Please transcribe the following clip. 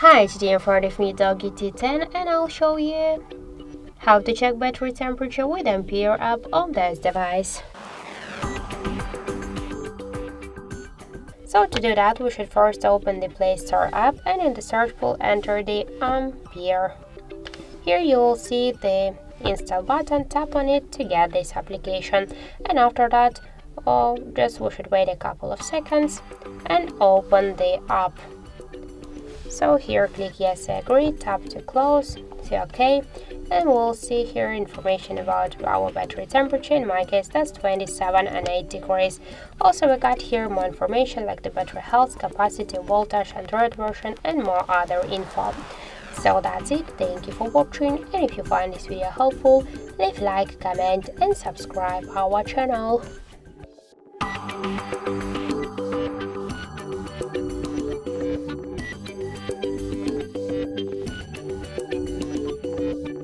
Hi, today in front of me DOOGEE T10 and I'll show you how to check battery temperature with Ampere app on this device. So to do that, we should first open the Play Store app and in the search pool enter the Ampere. Here you will see the install button, tap on it to get this application, and after that we should wait a couple of seconds and open the app. So here click yes, I agree, tap to close, say OK, and we'll see here information about our battery temperature. In my case that's 27 and 8 degrees. Also we got here more information like the battery health, capacity, voltage, Android version and more other info. So that's it, thank you for watching, and if you find this video helpful, leave like, comment and subscribe our channel.